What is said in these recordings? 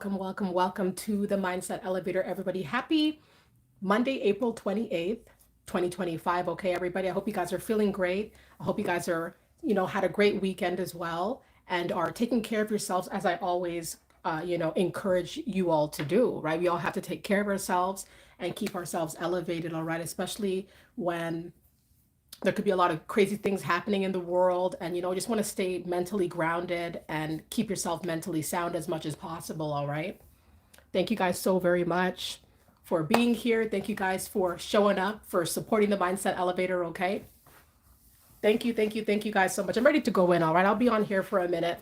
Welcome to the Mindset Elevator, everybody. Happy Monday, April 28th, 2025. Okay, everybody. I hope you guys are feeling great. I hope you guys had a great weekend as well and are taking care of yourselves as I always, encourage you all to do, right? We all have to take care of ourselves and keep ourselves elevated, all right? Especially when there could be a lot of crazy things happening in the world and just want to stay mentally grounded and keep yourself mentally sound as much as possible, all right? Thank you guys so very much for being here. Thank you guys for showing up, for supporting the Mindset Elevator, okay? Thank you guys so much. I'm ready to go in, all right? I'll be on here for a minute.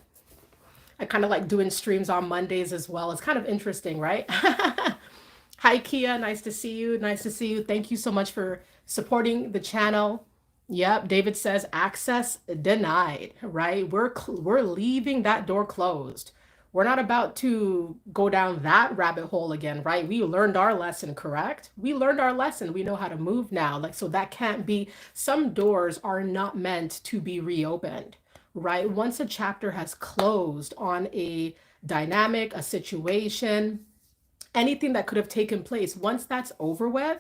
I kind of like doing streams on Mondays as well. It's kind of interesting, right? Hi, Kia. Nice to see you. Nice to see you. Thank you so much for supporting the channel. Yep, David says access denied, right? We're leaving that door closed. We're not about to go down that rabbit hole again, right? We learned our lesson, correct? We learned our lesson. We know how to move now. Like, so that can't be, some doors are not meant to be reopened, right? Once a chapter has closed on a dynamic, a situation, anything that could have taken place, once that's over with,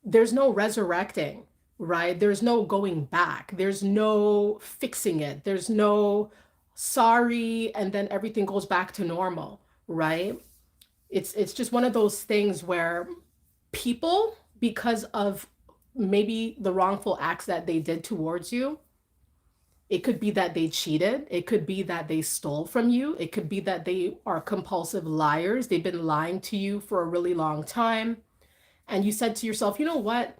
there's no resurrecting, right? There's no going back. There's no fixing it. There's no sorry, and then everything goes back to normal, right? It's just one of those things where people, because of maybe the wrongful acts that they did towards you, it could be that they cheated. It could be that they stole from you. It could be that they are compulsive liars. They've been lying to you for a really long time. And you said to yourself, you know what?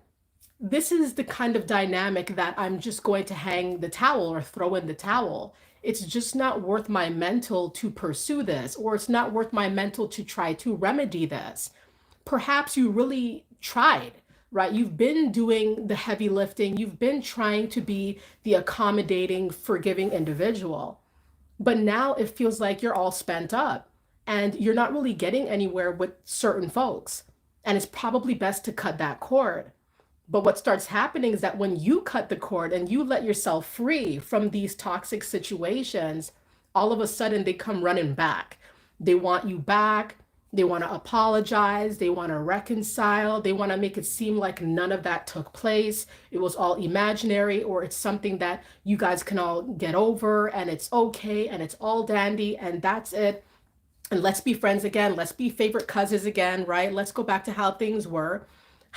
This is the kind of dynamic that I'm just going to hang the towel or throw in the towel. It's just not worth my mental to pursue this, or it's not worth my mental to try to remedy this. Perhaps you really tried, right? You've been doing the heavy lifting, you've been trying to be the accommodating, forgiving individual. But now it feels like you're all spent up and you're not really getting anywhere with certain folks. And it's probably best to cut that cord. But what starts happening is that when you cut the cord and you let yourself free from these toxic situations, all of a sudden they come running back. They want you back. They want to apologize. They want to reconcile. They want to make it seem like none of that took place. It was all imaginary, or it's something that you guys can all get over and it's okay and it's all dandy and that's it. And let's be friends again. Let's be favorite cousins again, right? Let's go back to how things were.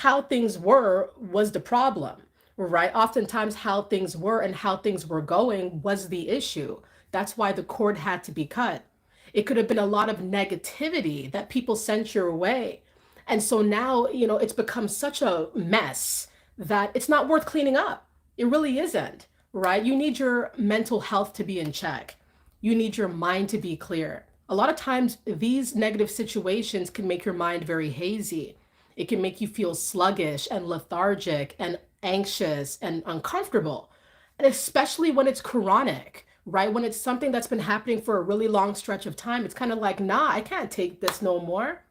How things were was the problem, right? Oftentimes, how things were and how things were going was the issue. That's why the cord had to be cut. It could have been a lot of negativity that people sent your way. And so now, it's become such a mess that it's not worth cleaning up. It really isn't, right? You need your mental health to be in check. You need your mind to be clear. A lot of times, these negative situations can make your mind very hazy. It can make you feel sluggish and lethargic and anxious and uncomfortable. And especially when it's chronic, right? When it's something that's been happening for a really long stretch of time, it's kind of like, nah, I can't take this no more.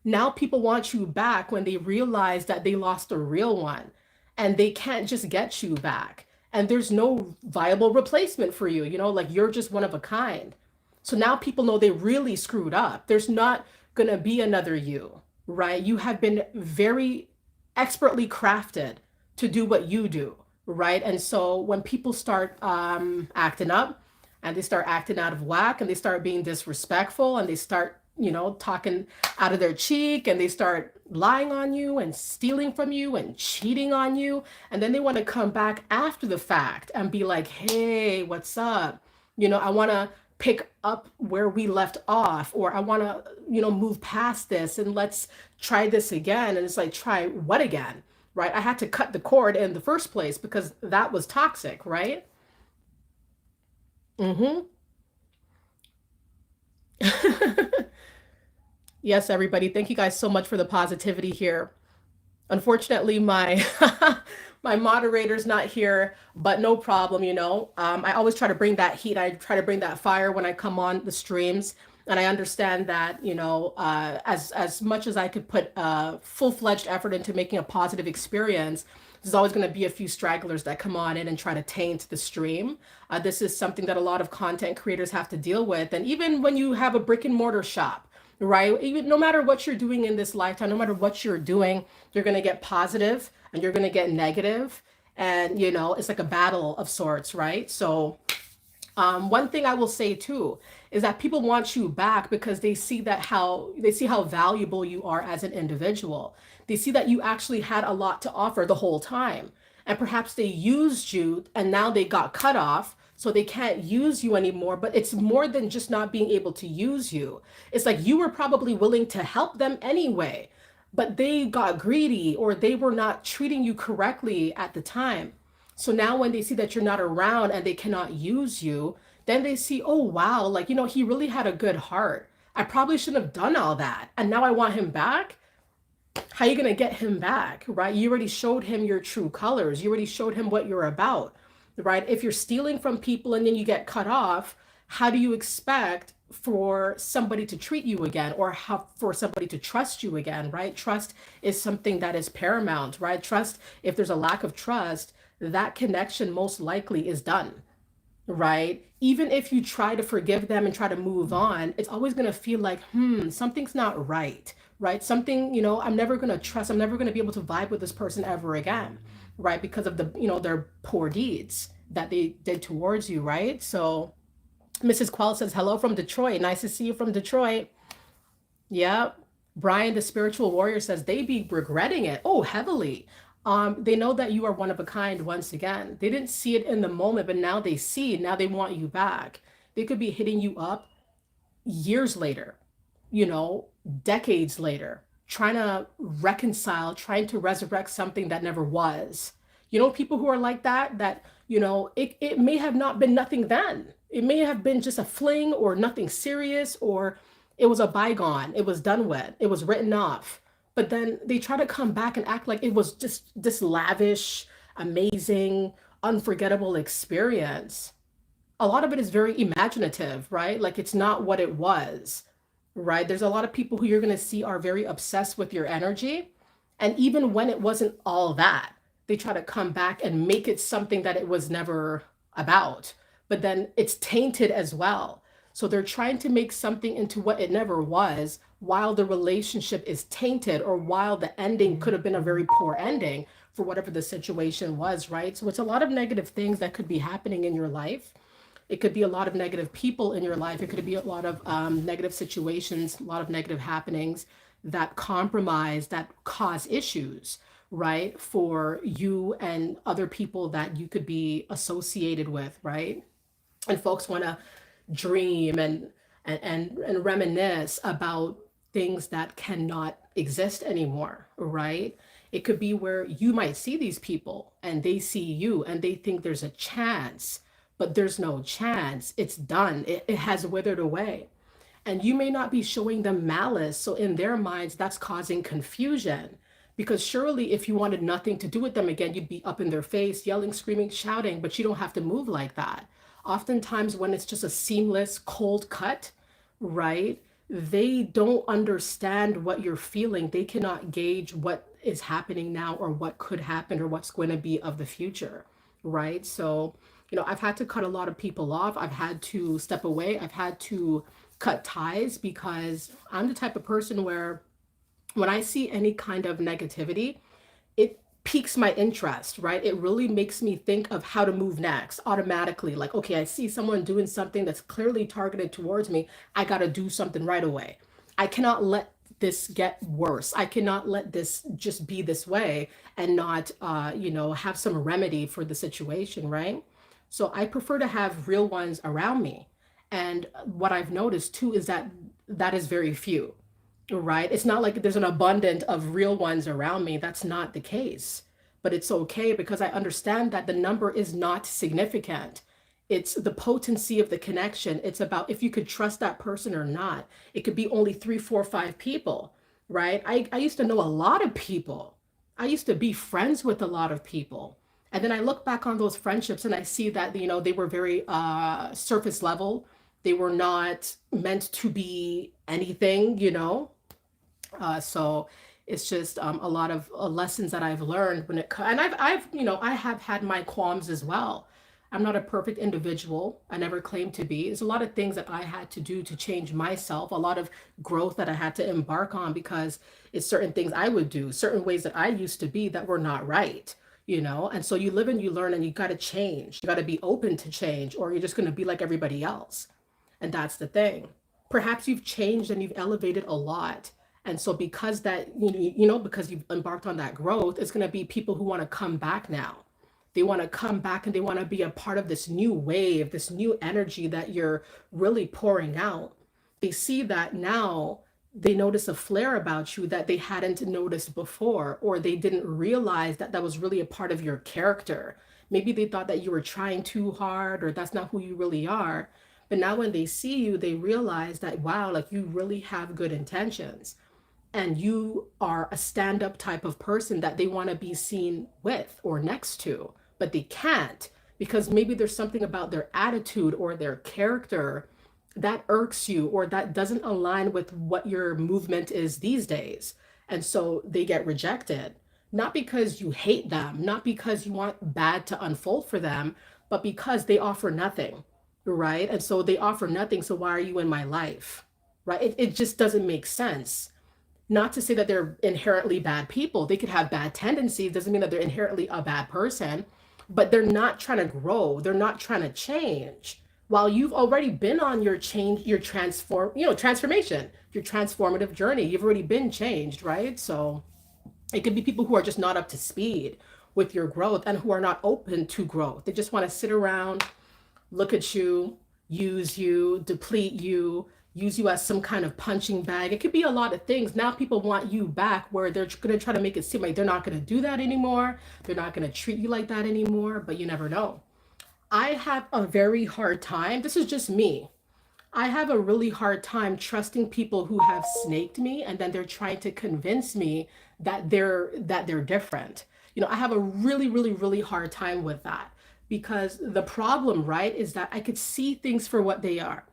Now people want you back when they realize that they lost a real one and they can't just get you back. And there's no viable replacement for you, like you're just one of a kind. So now people know they really screwed up. There's not going to be another you, right? You have been very expertly crafted to do what you do, right? And so when people start acting up and they start acting out of whack and they start being disrespectful and they start, talking out of their cheek and they start lying on you and stealing from you and cheating on you. And then they want to come back after the fact and be like, hey, what's up? I want to pick up where we left off, or I want to, move past this and let's try this again. And it's like, try what again? Right? I had to cut the cord in the first place because that was toxic, right? Mm-hmm. Yes, everybody. Thank you guys so much for the positivity here. Unfortunately, my my moderator's not here, but no problem, I always try to bring that heat. I try to bring that fire when I come on the streams. And I understand that, as much as I could put full-fledged effort into making a positive experience, there's always going to be a few stragglers that come on in and try to taint the stream. This is something that a lot of content creators have to deal with. And even when you have a brick and mortar shop, right? Even no matter what you're doing in this lifetime, no matter what you're doing, you're going to get positive and you're going to get negative, and it's like a battle of sorts, right? So one thing I will say too is that people want you back because they see how valuable you are as an individual. They see that you actually had a lot to offer the whole time. And perhaps they used you and now they got cut off, so they can't use you anymore. But it's more than just not being able to use you. It's like you were probably willing to help them anyway, but they got greedy or they were not treating you correctly at the time. So now when they see that you're not around and they cannot use you, then they see, oh wow, like, he really had a good heart. I probably shouldn't have done all that. And now I want him back. How are you going to get him back, right? You already showed him your true colors. You already showed him what you're about, right? If you're stealing from people and then you get cut off, how do you expect for somebody to treat you again, or how for somebody to trust you again, right? Trust is something that is paramount, right? Trust, if there's a lack of trust, that connection most likely is done, right? Even if you try to forgive them and try to move on, it's always going to feel like, something's not right, right? Something, I'm never going to trust, I'm never going to be able to vibe with this person ever again, right? Because of their poor deeds that they did towards you, right? So Mrs. Quell says, hello from Detroit. Nice to see you from Detroit. Yep. Brian, the spiritual warrior, says they be regretting it. Oh, heavily. They know that you are one of a kind once again. They didn't see it in the moment, but now they see, now they want you back. They could be hitting you up years later, you know, decades later, trying to reconcile, trying to resurrect something that never was. People who are like that, it may have not been nothing then. It may have been just a fling or nothing serious, or it was a bygone. It was done with. It was written off. But then they try to come back and act like it was just this lavish, amazing, unforgettable experience. A lot of it is very imaginative, right? Like it's not what it was, right? There's a lot of people who you're going to see are very obsessed with your energy. And even when it wasn't all that, they try to come back and make it something that it was never about. But then it's tainted as well. So they're trying to make something into what it never was while the relationship is tainted, or while the ending could have been a very poor ending for whatever the situation was, right? So it's a lot of negative things that could be happening in your life. It could be a lot of negative people in your life. It could be a lot of negative situations, a lot of negative happenings that compromise, that cause issues, right? For you and other people that you could be associated with, right? And folks want to dream and reminisce about things that cannot exist anymore, right? It could be where you might see these people and they see you and they think there's a chance, but there's no chance. It's done. It has withered away. And you may not be showing them malice. So in their minds, that's causing confusion. Because surely if you wanted nothing to do with them again, you'd be up in their face, yelling, screaming, shouting, but you don't have to move like that. Oftentimes, when it's just a seamless, cold cut, right? They don't understand what you're feeling. They cannot gauge what is happening now or what could happen or what's going to be of the future, right? So, I've had to cut a lot of people off. I've had to step away. I've had to cut ties because I'm the type of person where when I see any kind of negativity, it piques my interest, right? It really makes me think of how to move next automatically. Like, okay, I see someone doing something that's clearly targeted towards me. I got to do something right away. I cannot let this get worse. I cannot let this just be this way and not, have some remedy for the situation, right? So I prefer to have real ones around me. And what I've noticed too is that that is very few, right? It's not like there's an abundance of real ones around me. That's not the case. But it's okay because I understand that the number is not significant. It's the potency of the connection. It's about if you could trust that person or not. It could be only three, four, five people, right? I used to know a lot of people. I used to be friends with a lot of people. And then I look back on those friendships and I see that, they were very surface level. They were not meant to be anything. So it's just a lot of lessons that I've learned when and I have had my qualms as well. I'm not a perfect individual. I never claimed to be. There's a lot of things that I had to do to change myself, a lot of growth that I had to embark on because it's certain things I would do, certain ways that I used to be that were not right, you know? And so you live and you learn and you got to change. You got to be open to change or you're just going to be like everybody else. And that's the thing. Perhaps you've changed and you've elevated a lot. And so because that, because you've embarked on that growth, it's going to be people who want to come back now. They want to come back and they want to be a part of this new wave, this new energy that you're really pouring out. They see that now, they notice a flare about you that they hadn't noticed before, or they didn't realize that that was really a part of your character. Maybe they thought that you were trying too hard or that's not who you really are. But now when they see you, they realize that, wow, like you really have good intentions and you are a stand up type of person that they want to be seen with or next to, but they can't because maybe there's something about their attitude or their character that irks you or that doesn't align with what your movement is these days. And so they get rejected, not because you hate them, not because you want bad to unfold for them, but because they offer nothing, right? And so they offer nothing. So why are you in my life? Right? It just doesn't make sense. Not to say that they're inherently bad people. They could have bad tendencies, doesn't mean that they're inherently a bad person, but they're not trying to grow. They're not trying to change. While you've already been on your change, your transformation, your transformative journey, you've already been changed, right? So it could be people who are just not up to speed with your growth and who are not open to growth. They just want to sit around, look at you, deplete you, use you as some kind of punching bag. It could be a lot of things. Now people want you back where they're going to try to make it seem like they're not going to do that anymore. They're not going to treat you like that anymore, but you never know. I have a very hard time. This is just me. I have a really hard time trusting people who have snaked me and then they're trying to convince me that they're different. I have a really, really, really hard time with that because the problem, right, is that I could see things for what they are.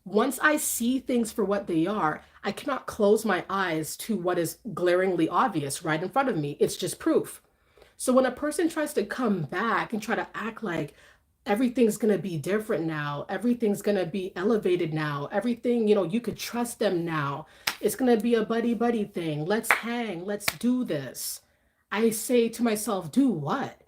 Once I see things for what they are, I cannot close my eyes to what is glaringly obvious right in front of me. It's just proof. So when a person tries to come back and try to act like everything's going to be different now, everything's going to be elevated now, everything, you could trust them now, it's going to be a buddy buddy thing. Let's hang, let's do this. I say to myself, do what?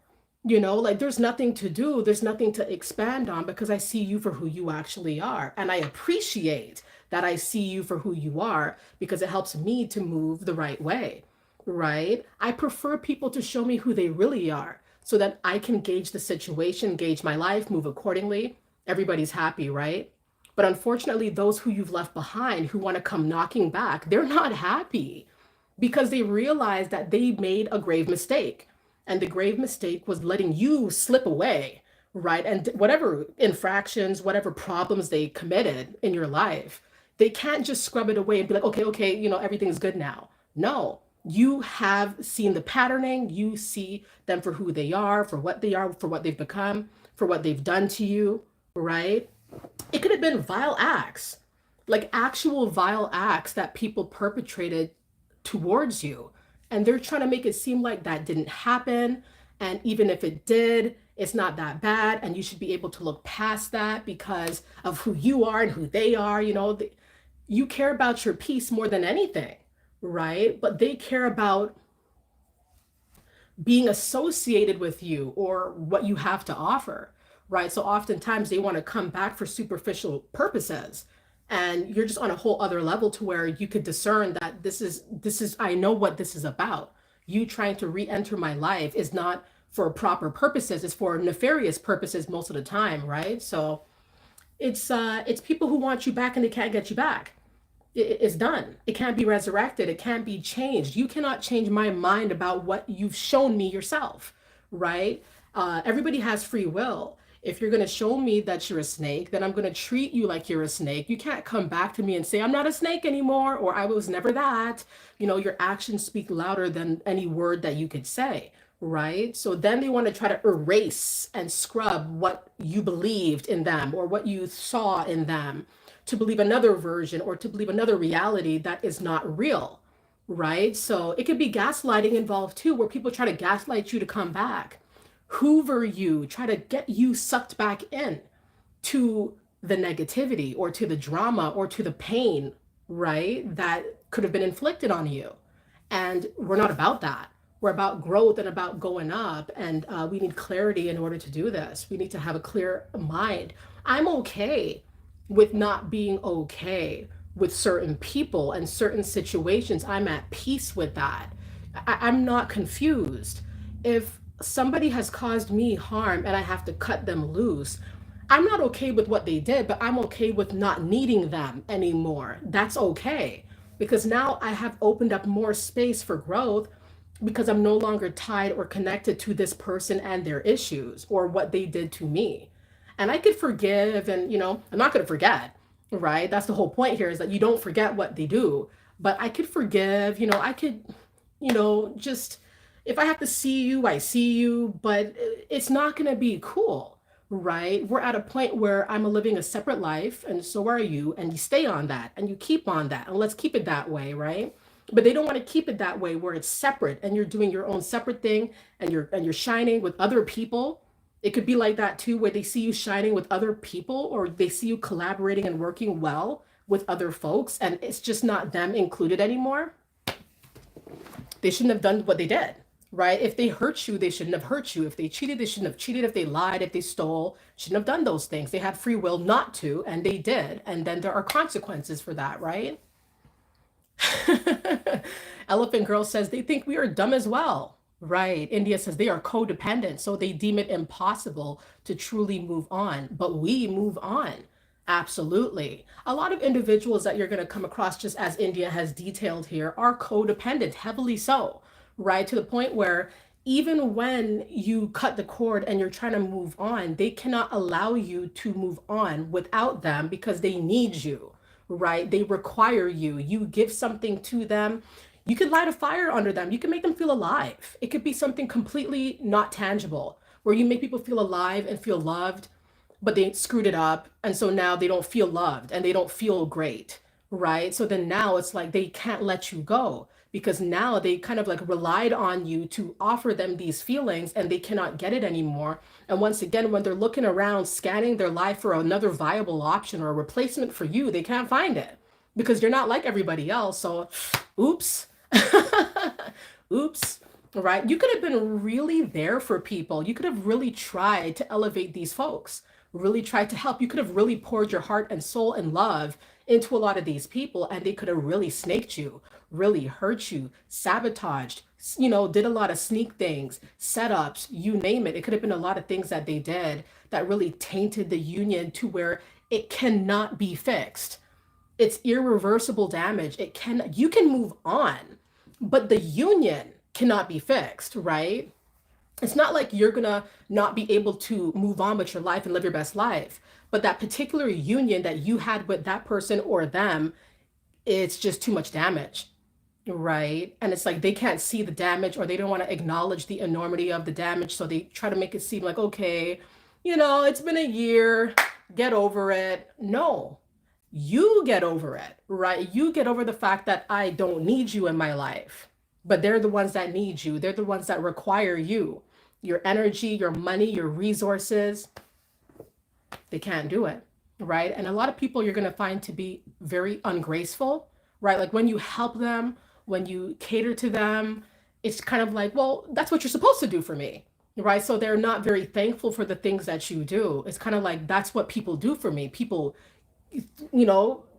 Like there's nothing to do, there's nothing to expand on because I see you for who you actually are. And I appreciate that I see you for who you are because it helps me to move the right way, right? I prefer people to show me who they really are so that I can gauge the situation, gauge my life, move accordingly. Everybody's happy, right? But unfortunately, those who you've left behind who want to come knocking back, they're not happy because they realize that they made a grave mistake. And the grave mistake was letting you slip away, right? And whatever infractions, whatever problems they committed in your life, they can't just scrub it away and be like, okay, okay, everything's good now. No, you have seen the patterning. You see them for who they are, for what they've become, for what they've done to you, right? It could have been vile acts, like actual vile acts that people perpetrated towards you. And they're trying to make it seem like that didn't happen. And even if it did, it's not that bad. And you should be able to look past that because of who you are and who they are. You care about your peace more than anything, right? But they care about being associated with you or what you have to offer, right? So oftentimes they want to come back for superficial purposes and you're just on a whole other level to where you could discern that this is I know what this is about. You trying to re-enter my life is not for proper purposes, it's for nefarious purposes most of the time, right? So it's people who want you back and they can't get you back. It's done. It can't be resurrected. It can't be changed. You cannot change my mind about what you've shown me yourself, right? Everybody has free will. If you're going to show me that you're a snake, then I'm going to treat you like you're a snake. You can't come back to me and say, I'm not a snake anymore, or I was never that. Your actions speak louder than any word that you could say, right? So then they want to try to erase and scrub what you believed in them or what you saw in them to believe another version or to believe another reality that is not real, right? So it could be gaslighting involved too, where people try to gaslight you to come back, hoover you, try to get you sucked back in to the negativity or to the drama or to the pain, right? That could have been inflicted on you. And we're not about that. We're about growth and about going up. And we need clarity in order to do this. We need to have a clear mind. I'm okay with not being okay with certain people and certain situations. I'm at peace with that. I'm not confused. If somebody has caused me harm and I have to cut them loose, I'm not okay with what they did, but I'm okay with not needing them anymore. That's okay because now I have opened up more space for growth because I'm no longer tied or connected to this person and their issues or what they did to me. And I could forgive and, I'm not going to forget, right? That's the whole point here is that you don't forget what they do. But I could forgive, I could, just if I have to see you, I see you, but it's not going to be cool, right? We're at a point where I'm living a separate life and so are you, and you stay on that and you keep on that, and let's keep it that way, right? But they don't want to keep it that way where it's separate and you're doing your own separate thing and you're shining with other people. It could be like that too, where they see you shining with other people or they see you collaborating and working well with other folks and it's just not them included anymore. They shouldn't have done what they did, right? If they hurt you, they shouldn't have hurt you. If they cheated, they shouldn't have cheated. If they lied, if they stole, shouldn't have done those things. They had free will not to, and they did. And then there are consequences for that, right? Elephant Girl says they think we are dumb as well. Right. India says they are codependent, so they deem it impossible to truly move on. But we move on. Absolutely. A lot of individuals that you're going to come across, just as India has detailed here, are codependent, heavily so, right? To the point where even when you cut the cord and you're trying to move on, they cannot allow you to move on without them because they need you, right? They require you. You give something to them. You could light a fire under them. You can make them feel alive. It could be something completely not tangible where you make people feel alive and feel loved, but they screwed it up. And so now they don't feel loved and they don't feel great, right? So then now it's like they can't let you go because now they kind of like relied on you to offer them these feelings and they cannot get it anymore. And once again, when they're looking around, scanning their life for another viable option or a replacement for you, they can't find it because you're not like everybody else. So, oops. Oops. Right? You could have been really there for people. You could have really tried to elevate these folks, really tried to help. You could have really poured your heart and soul and love into a lot of these people, and they could have really snaked you, really hurt you, sabotaged, did a lot of sneak things, setups, you name it. It could have been a lot of things that they did that really tainted the union to where it cannot be fixed. It's irreversible damage. You can move on, but the union cannot be fixed, right? It's not like you're gonna not be able to move on with your life and live your best life, but that particular union that you had with that person or them, it's just too much damage, right? And it's like they can't see the damage or they don't want to acknowledge the enormity of the damage, so they try to make it seem like, okay, it's been a year, get over it. No, you get over it, right? You get over the fact that I don't need you in my life, but they're the ones that need you. They're the ones that require you, your energy, your money, your resources. They can't do it, right? And a lot of people you're going to find to be very ungraceful, right? Like when you help them, when you cater to them, it's kind of like, well, that's what you're supposed to do for me, right? So they're not very thankful for the things that you do. It's kind of like that's what people do for me. People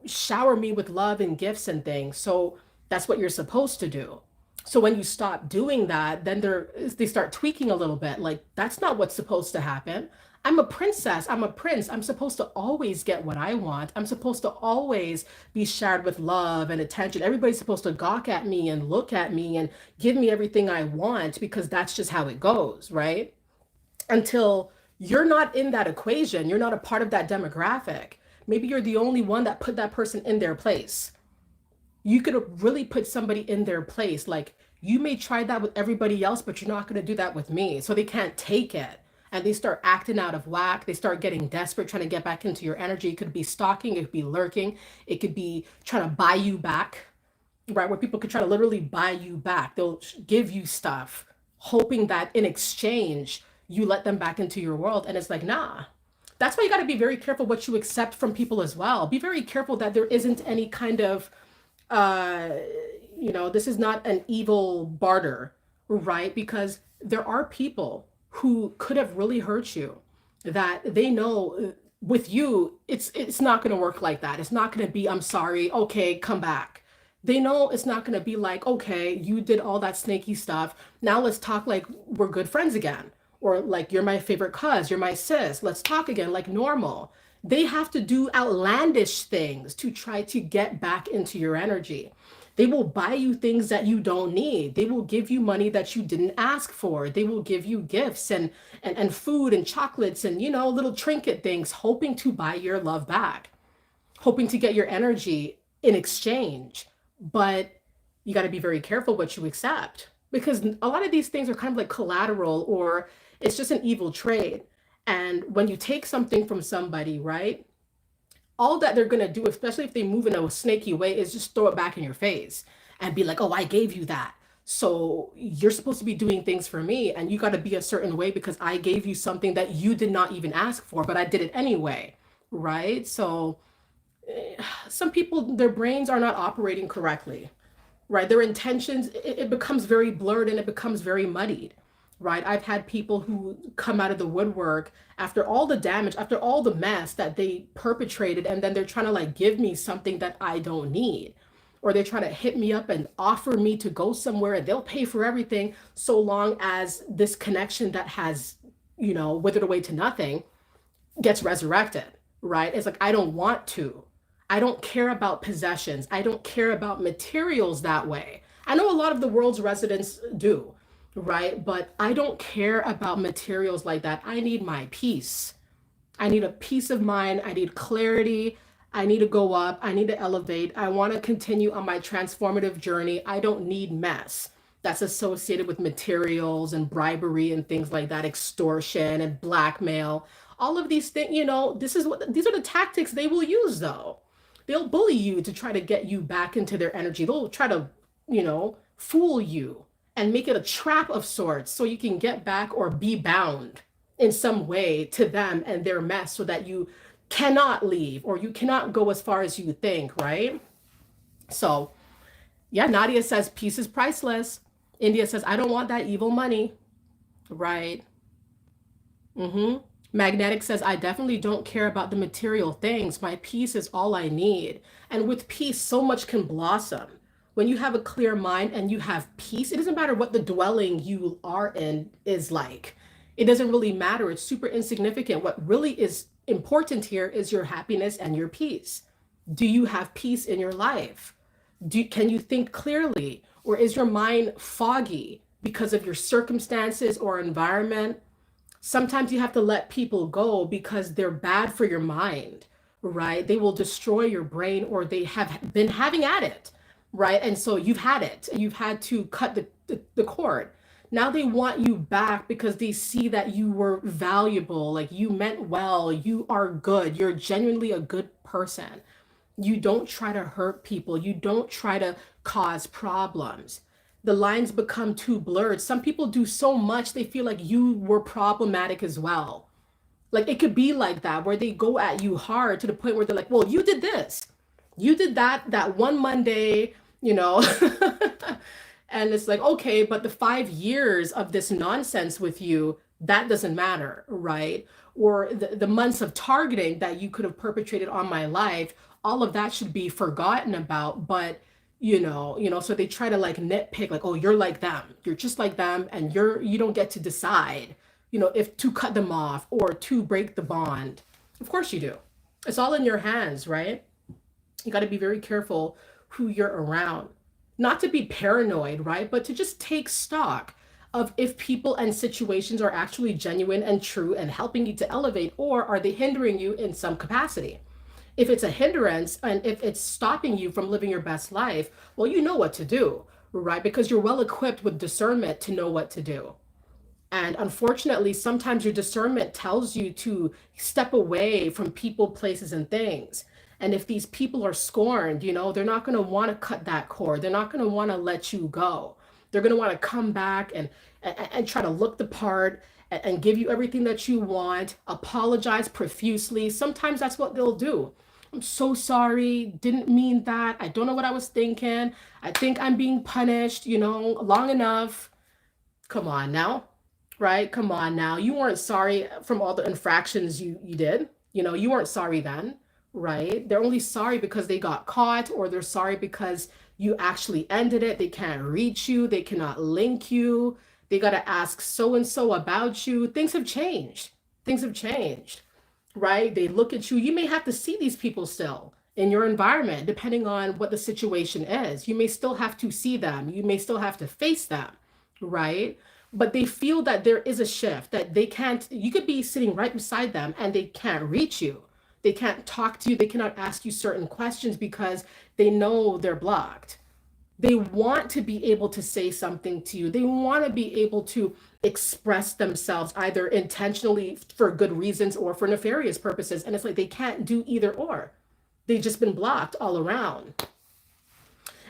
shower me with love and gifts and things. So that's what you're supposed to do. So when you stop doing that, then they start tweaking a little bit. Like that's not what's supposed to happen. I'm a princess. I'm a prince. I'm supposed to always get what I want. I'm supposed to always be showered with love and attention. Everybody's supposed to gawk at me and look at me and give me everything I want because that's just how it goes, right? Until you're not in that equation, you're not a part of that demographic. Maybe you're the only one that put that person in their place. You could really put somebody in their place. Like you may try that with everybody else, but you're not going to do that with me. So they can't take it. And they start acting out of whack. They start getting desperate, trying to get back into your energy. It could be stalking. It could be lurking. It could be trying to buy you back, right? Where people could try to literally buy you back. They'll give you stuff, hoping that in exchange, you let them back into your world. And it's like, nah. That's why you got to be very careful what you accept from people as well. Be very careful that there isn't any kind of uh this is not an evil barter, right? Because there are people who could have really hurt you, that they know with you it's not going to work like that. It's not going to be, I'm sorry, okay, come back. They know it's not going to be like, okay, you did all that snaky stuff, now let's talk like we're good friends again, or like you're my favorite cuz, you're my sis, let's talk again like normal. They have to do outlandish things to try to get back into your energy. They will buy you things that you don't need. They will give you money that you didn't ask for. They will give you gifts and food and chocolates and little trinket things, hoping to buy your love back, hoping to get your energy in exchange. But you got to be very careful what you accept, because a lot of these things are kind of like collateral, or it's just an evil trade. And when you take something from somebody, right, all that they're going to do, especially if they move in a snaky way, is just throw it back in your face and be like, oh, I gave you that, so you're supposed to be doing things for me, and you got to be a certain way because I gave you something that you did not even ask for, but I did it anyway, right? So some people, their brains are not operating correctly, right? Their intentions, it becomes very blurred and it becomes very muddied, right? I've had people who come out of the woodwork after all the damage, after all the mess that they perpetrated, and then they're trying to like give me something that I don't need. Or they're trying to hit me up and offer me to go somewhere and they'll pay for everything, so long as this connection that has, withered away to nothing gets resurrected, right? It's like, I don't want to. I don't care about possessions. I don't care about materials that way. I know a lot of the world's residents do, right? But I don't care about materials like that. I need my peace. I need a peace of mind. I need clarity. I need to go up. I need to elevate. I want to continue on my transformative journey. I don't need mess that's associated with materials and bribery and things like that, extortion and blackmail. All of these things, these are the tactics they will use though. They'll bully you to try to get you back into their energy. They'll try to, fool you and make it a trap of sorts so you can get back or be bound in some way to them and their mess, so that you cannot leave or you cannot go as far as you think, right? So, yeah, Nadia says peace is priceless. India says, I don't want that evil money, right? Mm-hmm. Magnetic says, I definitely don't care about the material things. My peace is all I need. And with peace, so much can blossom. When you have a clear mind and you have peace, it doesn't matter what the dwelling you are in is like. It doesn't really matter. It's super insignificant. What really is important here is your happiness and your peace. Do you have peace in your life? Can you think clearly? Or is your mind foggy because of your circumstances or environment? Sometimes you have to let people go because they're bad for your mind, right? They will destroy your brain, or they have been having at it, right? And so you've had it. You've had to cut the cord. Now they want you back because they see that you were valuable, like you meant well, you are good, you're genuinely a good person. You don't try to hurt people, you don't try to cause problems. The lines become too blurred. Some people do so much, they feel like you were problematic as well. Like it could be like that, where they go at you hard to the point where they're like, well, you did this, you did that one Monday, you know. And it's like, okay, but the 5 years of this nonsense with you, that doesn't matter, right? Or the months of targeting that you could have perpetrated on my life, all of that should be forgotten about. But so they try to like nitpick, like, oh, you're like them, you're just like them, and you don't get to decide, if to cut them off or to break the bond. Of course you do. It's all in your hands, right? You got to be very careful who you're around. Not to be paranoid, right? But to just take stock of if people and situations are actually genuine and true and helping you to elevate, or are they hindering you in some capacity? If it's a hindrance and if it's stopping you from living your best life, well, you know what to do, right? Because you're well equipped with discernment to know what to do. And unfortunately, sometimes your discernment tells you to step away from people, places, and things. And if these people are scorned, they're not going to want to cut that cord. They're not going to want to let you go. They're going to want to come back and try to look the part and give you everything that you want, apologize profusely. Sometimes that's what they'll do. I'm so sorry, didn't mean that. I don't know what I was thinking. I think I'm being punished, long enough. Come on now, right? Come on now. You weren't sorry from all the infractions you did. You weren't sorry then, right? They're only sorry because they got caught, or they're sorry because you actually ended it. They can't reach you, they cannot link you. They got to ask so and so about you. Things have changed. Things have changed, right? They look at you. You may have to see these people still in your environment, depending on what the situation is. You may still have to see them. You may still have to face them, right? But they feel that there is a shift, that they can't, you could be sitting right beside them and they can't reach you. They can't talk to you. They cannot ask you certain questions because they know they're blocked. They want to be able to say something to you. They want to be able to express themselves either intentionally for good reasons or for nefarious purposes. And it's like they can't do either or. They've just been blocked all around.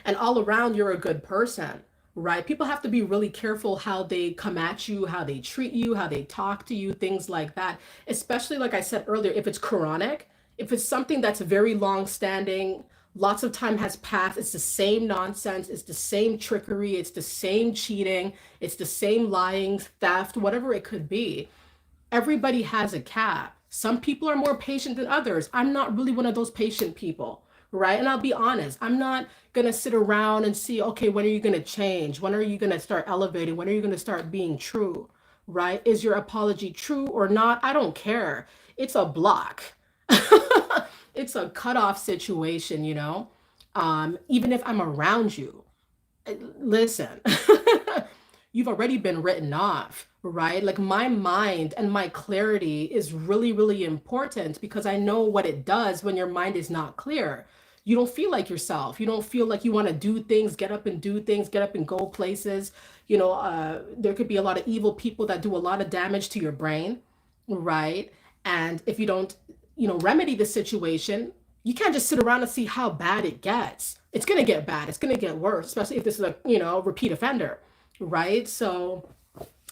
And all around, you're a good person, right? People have to be really careful how they come at you, how they treat you, how they talk to you, things like that. Especially, like I said earlier, if it's chronic, if it's something that's very long standing, lots of time has passed, it's the same nonsense, it's the same trickery, it's the same cheating, it's the same lying, theft, whatever it could be. Everybody has a cap. Some people are more patient than others. I'm not really one of those patient people, right? And I'll be honest, I'm not going to sit around and see, okay, when are you going to change? When are you going to start elevating? When are you going to start being true, right? Is your apology true or not? I don't care. It's a block. It's a cutoff situation, even if I'm around you. Listen, you've already been written off, right? Like my mind and my clarity is really, really important because I know what it does when your mind is not clear. You don't feel like yourself. You don't feel like you want to do things, get up and do things, get up and go places. There could be a lot of evil people that do a lot of damage to your brain, right? And if you don't, remedy the situation, you can't just sit around and see how bad it gets. It's going to get bad. It's going to get worse, especially if this is a repeat offender, right? So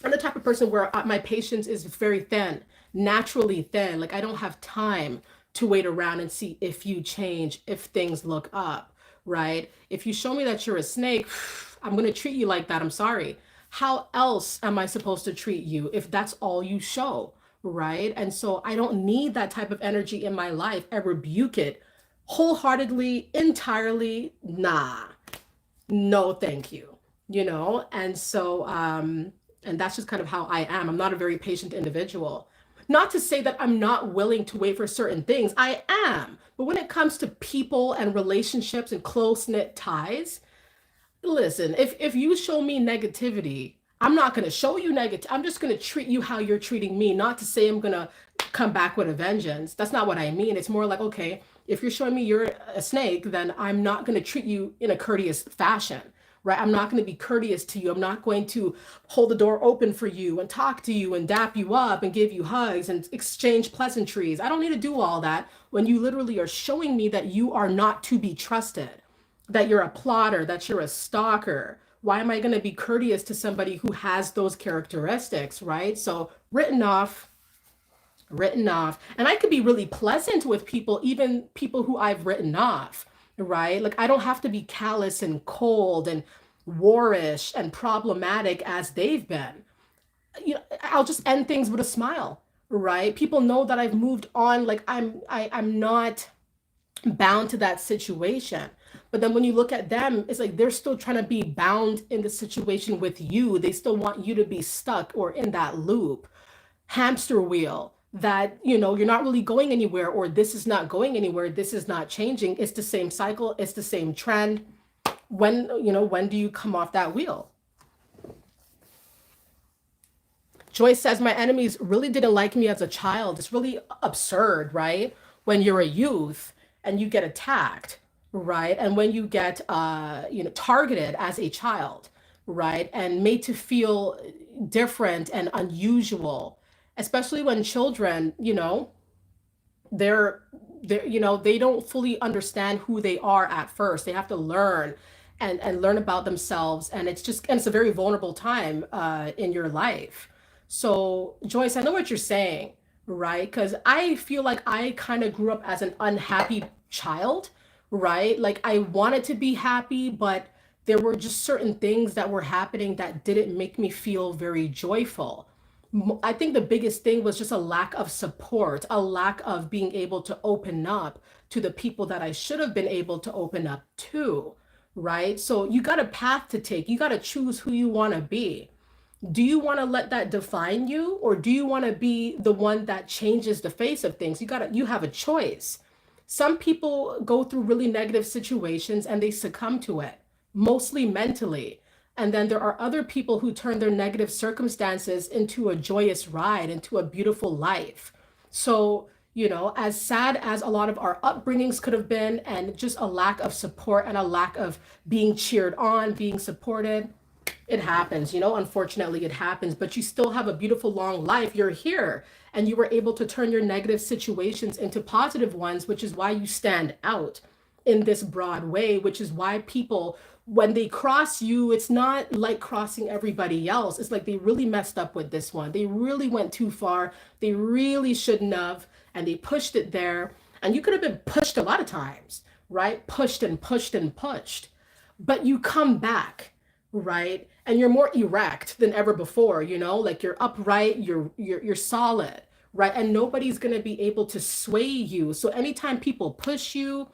I'm the type of person where my patience is very thin, naturally thin. Like I don't have time to wait around and see if you change, if things look up, right? If you show me that you're a snake, I'm going to treat you like that. I'm sorry. How else am I supposed to treat you if that's all you show, right? And so I don't need that type of energy in my life. I rebuke it wholeheartedly, entirely. Nah, no, thank you. And so, and that's just kind of how I am. I'm not a very patient individual. Not to say that I'm not willing to wait for certain things. I am. But when it comes to people and relationships and close-knit ties, listen, if you show me negativity, I'm not going to show you negative. I'm just going to treat you how you're treating me. Not to say I'm going to come back with a vengeance. That's not what I mean. It's more like, okay, if you're showing me you're a snake, then I'm not going to treat you in a courteous fashion, right? I'm not going to be courteous to you. I'm not going to hold the door open for you and talk to you and dap you up and give you hugs and exchange pleasantries. I don't need to do all that when you literally are showing me that you are not to be trusted, that you're a plotter, that you're a stalker. Why am I going to be courteous to somebody who has those characteristics, right? So written off, written off. And I could be really pleasant with people, even people who I've written off, right? Like I don't have to be callous and cold and warish and problematic as they've been. I'll just end things with a smile, right? People know that I've moved on. Like I'm not bound to that situation. But then when you look at them, it's like they're still trying to be bound in the situation with you. They still want you to be stuck or in that loop, hamster wheel that, you're not really going anywhere, or this is not going anywhere. This is not changing. It's the same cycle. It's the same trend. When do you come off that wheel? Joyce says, my enemies really didn't like me as a child. It's really absurd, right? When you're a youth and you get attacked, right? And when you get, targeted as a child, right? And made to feel different and unusual, especially when children, they're, they don't fully understand who they are at first. They have to learn and learn about themselves. And it's a very vulnerable time in your life. So, Joyce, I know what you're saying, right? Because I feel like I kind of grew up as an unhappy child, right? Like I wanted to be happy, but there were just certain things that were happening that didn't make me feel very joyful. I think the biggest thing was just a lack of support, a lack of being able to open up to the people that I should have been able to open up to, right? So you got a path to take. You got to choose who you want to be. Do you want to let that define you, or do you want to be the one that changes the face of things? You have a choice. Some people go through really negative situations and they succumb to it, mostly mentally. And then there are other people who turn their negative circumstances into a joyous ride, into a beautiful life. So, as sad as a lot of our upbringings could have been, and just a lack of support and a lack of being cheered on, being supported, it happens, unfortunately it happens, but you still have a beautiful long life. You're here and you were able to turn your negative situations into positive ones, which is why you stand out in this broad way, which is why people, when they cross you, it's not like crossing everybody else. It's like they really messed up with this one. They really went too far. They really shouldn't have, and they pushed it there. And you could have been pushed a lot of times, right? Pushed and pushed and pushed, but you come back, right? And you're more erect than ever before, like you're upright, you're solid, right? And nobody's going to be able to sway you. So anytime people push you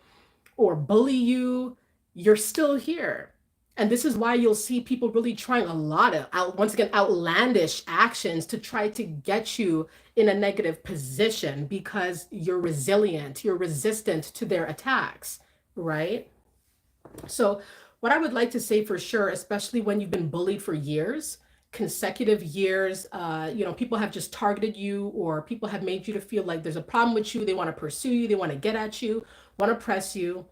or bully you, you're still here. And this is why you'll see people really trying a lot of once again outlandish actions to try to get you in a negative position, because you're resilient, you're resistant to their attacks, right? So, what I would like to say for sure, especially when you've been bullied for years, consecutive years, people have just targeted you, or people have made you to feel like there's a problem with you. They want to pursue you, they want to get at you, want to press you.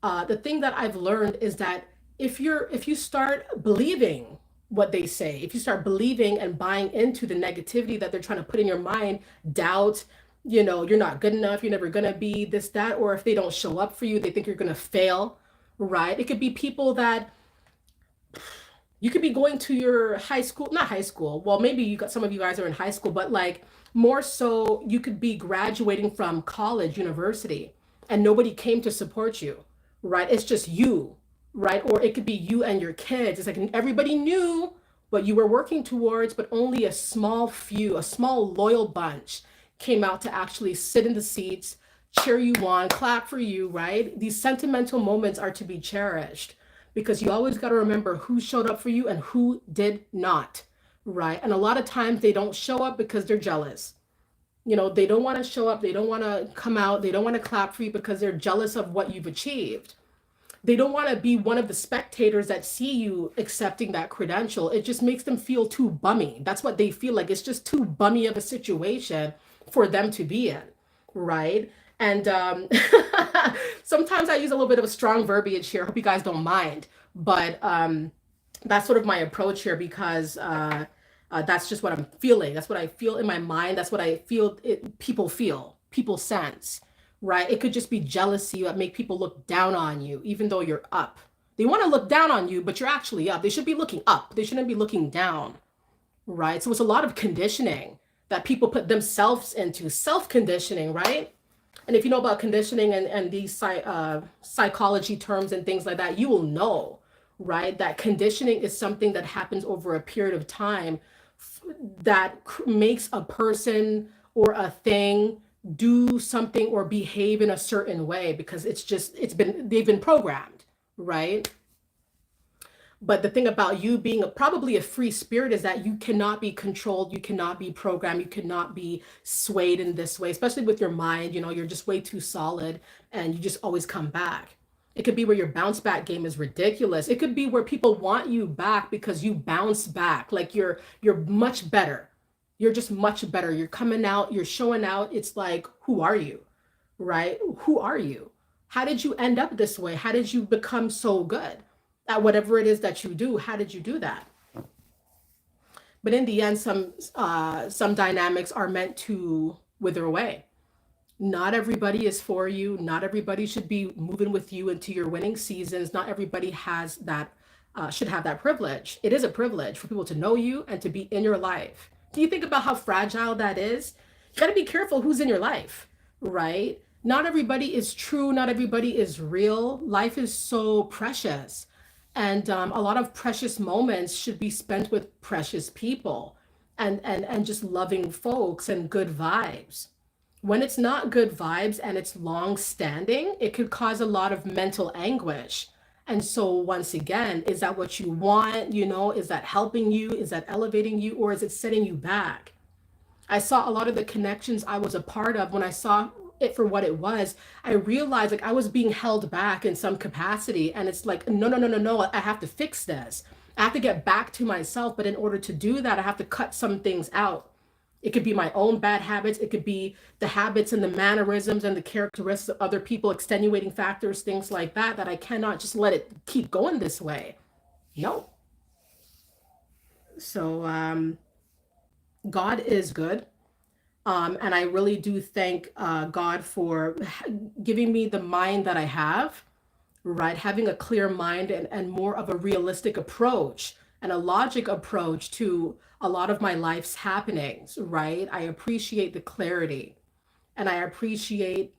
The thing that I've learned is that if you start believing what they say, if you start believing and buying into the negativity that they're trying to put in your mind, doubt, you're not good enough, you're never gonna be this, that, or if they don't show up for you, they think you're gonna fail, right? It could be people that you could be going to your high school, not high school. Well, maybe you got some of you guys are in high school, but like more so, you could be graduating from college, university, and nobody came to support you, right? It's just you, right? Or it could be you and your kids. It's like everybody knew what you were working towards, but only a small few, a small loyal bunch came out to actually sit in the seats, cheer you on, clap for you, right? These sentimental moments are to be cherished, because you always got to remember who showed up for you and who did not, right? And a lot of times they don't show up because they're jealous. They don't want to show up, they don't want to come out, they don't want to clap for you because they're jealous of what you've achieved. They don't want to be one of the spectators that see you accepting that credential. It just makes them feel too bummy. That's what they feel like. It's just too bummy of a situation for them to be in, right? And sometimes I use a little bit of a strong verbiage here. I hope you guys don't mind. But that's sort of my approach here, because that's just what I'm feeling. That's what I feel in my mind. That's what I feel people sense, right? It could just be jealousy that make people look down on you, even though you're up. They want to look down on you, but you're actually up. They should be looking up. They shouldn't be looking down, right? So it's a lot of conditioning that people put themselves into, self-conditioning, right? And if you know about conditioning and these psychology terms and things like that, you will know, right, that conditioning is something that happens over a period of time that makes a person or a thing do something or behave in a certain way, because they've been programmed, right? But the thing about you being probably a free spirit is that you cannot be controlled, you cannot be programmed, you cannot be swayed in this way, especially with your mind. You're just way too solid and you just always come back. It could be where your bounce back game is ridiculous. It could be where people want you back because you bounce back. Like you're much better. You're just much better. You're coming out, you're showing out. It's like, who are you? Right? Who are you? How did you end up this way? How did you become so good at whatever it is that you do? How did you do that? But in the end, some dynamics are meant to wither away. Not everybody is for you. Not everybody should be moving with you into your winning seasons. Not everybody has that should have that privilege. It is a privilege for people to know you and to be in your life, Do you think about how fragile that is? You got to be careful who's in your life, right? Not everybody is true, not everybody is real. Life is so precious. And a lot of precious moments should be spent with precious people and just loving folks and good vibes. When it's not good vibes and it's long standing, it could cause a lot of mental anguish. And so, once again, is that what you want? Is that helping you? Is that elevating you? Or is it setting you back? I saw a lot of the connections I was a part of when I saw it for what it was. I realized like I was being held back in some capacity. And it's like, no, no, no, no, no, I have to fix this. I have to get back to myself. But in order to do that, I have to cut some things out. It could be my own bad habits. It could be the habits and the mannerisms and the characteristics of other people, extenuating factors, things like that, that I cannot just let it keep going this way. No. So God is good. And I really do thank God for giving me the mind that I have, right? Having a clear mind and more of a realistic approach and a logic approach to a lot of my life's happenings, right? I appreciate the clarity and I appreciate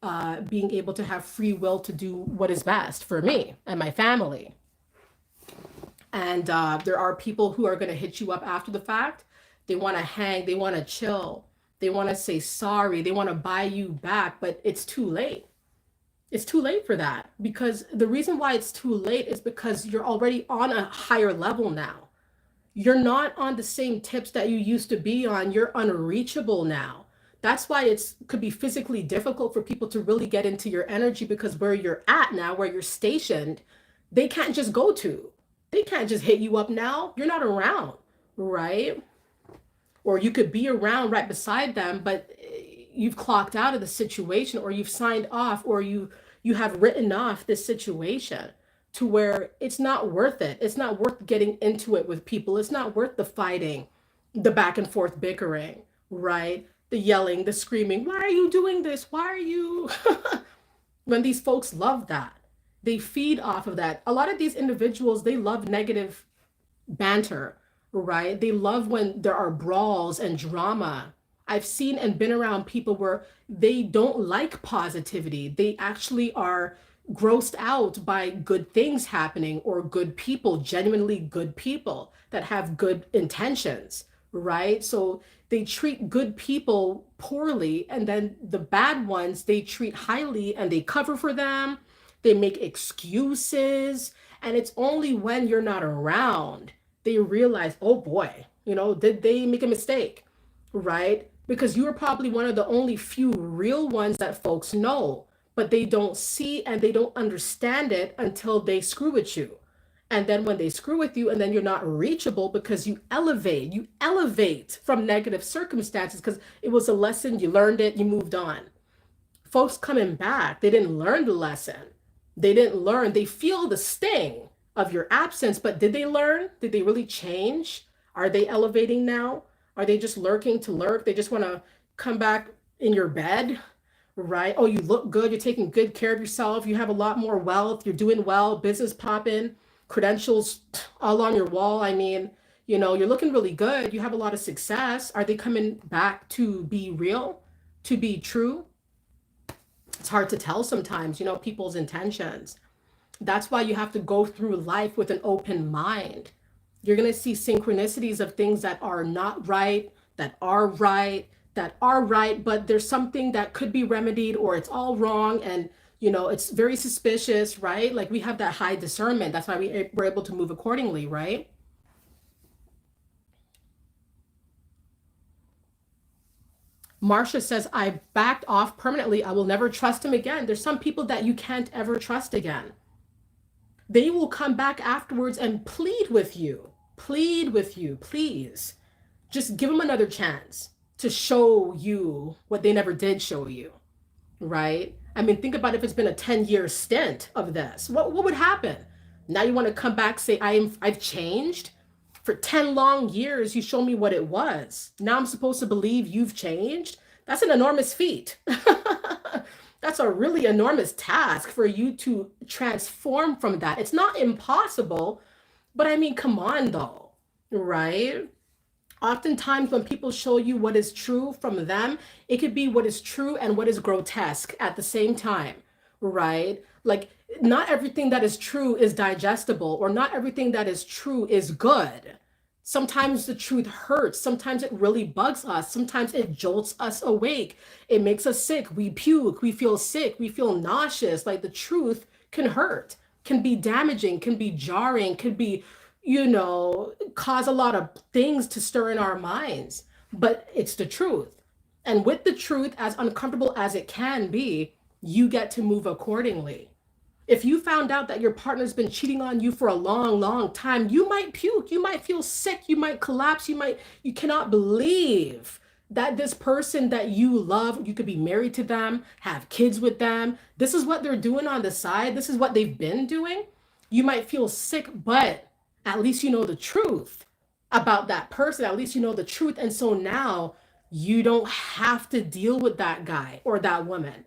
being able to have free will to do what is best for me and my family. And there are people who are going to hit you up after the fact. They want to hang, they want to chill, they want to say sorry, they want to buy you back, but it's too late. It's too late for that because the reason why it's too late is because you're already on a higher level now. You're not on the same tips that you used to be on. You're unreachable now. That's why it's could be physically difficult for people to really get into your energy because where you're at now, where you're stationed, they can't just go to. They can't just hit you up now. You're not around, right? Or you could be around right beside them, but you've clocked out of the situation or you've signed off or you have written off this situation to where it's not worth it. It's not worth getting into it with people. It's not worth the fighting, the back and forth bickering, right? The yelling, the screaming. Why are you doing this? Why are you? When these folks love that, they feed off of that. A lot of these individuals, they love negative banter, right? They love when there are brawls and drama. I've seen and been around people where they don't like positivity. They actually are grossed out by good things happening or good people, genuinely good people that have good intentions, right? So they treat good people poorly, and then the bad ones they treat highly and they cover for them. They make excuses. And it's only when you're not around they realize, oh boy, did they make a mistake, right? Because you are probably one of the only few real ones that folks know, but they don't see and they don't understand it until they screw with you. And then when they screw with you, and then you're not reachable because you elevate from negative circumstances because it was a lesson, you learned it, you moved on. Folks coming back, they didn't learn the lesson. They didn't learn. They feel the sting of your absence, but did they learn? Did they really change? Are they elevating now? Are they just lurking to lurk? They just want to come back in your bed, right? Oh, you look good. You're taking good care of yourself. You have a lot more wealth. You're doing well, business popping, credentials all on your wall. I mean, you're looking really good. You have a lot of success. Are they coming back to be real, to be true? It's hard to tell sometimes, people's intentions. That's why you have to go through life with an open mind. You're going to see synchronicities of things that are not right, that are right, that are right, but there's something that could be remedied or it's all wrong. And, it's very suspicious, right? Like we have that high discernment. That's why we're able to move accordingly, right? Marsha says, I backed off permanently. I will never trust him again. There's some people that you can't ever trust again. They will come back afterwards and plead with you. Plead with you, please. Just give them another chance to show you what they never did show you, right? I mean, think about if it's been a 10-year stint of this. What would happen? Now you want to come back, say, I've changed? For 10 long years, you show me what it was. Now I'm supposed to believe you've changed? That's an enormous feat. That's a really enormous task for you to transform from that. It's not impossible, but I mean, come on though, right? Oftentimes when people show you what is true from them, it could be what is true and what is grotesque at the same time, right? Like, not everything that is true is digestible, or not everything that is true is good. Sometimes the truth hurts. Sometimes it really bugs us. Sometimes it jolts us awake. It makes us sick. We puke. We feel sick. We feel nauseous. Like, the truth can hurt, can be damaging, can be jarring, can be, cause a lot of things to stir in our minds. But it's the truth. And with the truth, as uncomfortable as it can be, you get to move accordingly. If you found out that your partner's been cheating on you for a long, long time, you might puke, you might feel sick, you might collapse, you cannot believe that this person that you love, you could be married to them, have kids with them. This is what they're doing on the side. This is what they've been doing. You might feel sick, but at least you know the truth about that person. At least you know the truth. And so now you don't have to deal with that guy or that woman.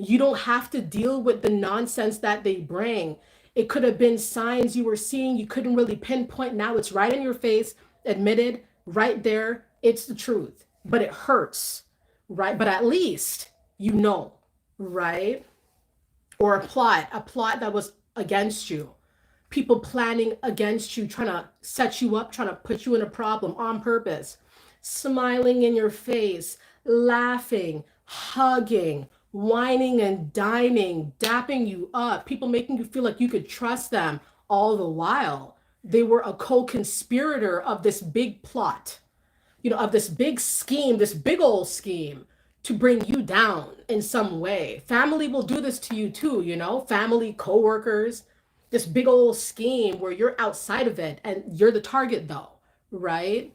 You don't have to deal with the nonsense that they bring. It could have been signs you were seeing, you couldn't really pinpoint. Now it's right in your face, admitted, right there. It's the truth, but it hurts, right? But at least you know, right? Or a plot that was against you, people planning against you, trying to set you up, trying to put you in a problem on purpose, smiling in your face, laughing, hugging, whining and dining, dapping you up, people making you feel like you could trust them, all the while they were a co-conspirator of this big plot, of this big scheme, this big old scheme to bring you down in some way. Family will do this to you too, family, coworkers, this big old scheme where you're outside of it and you're the target though, right?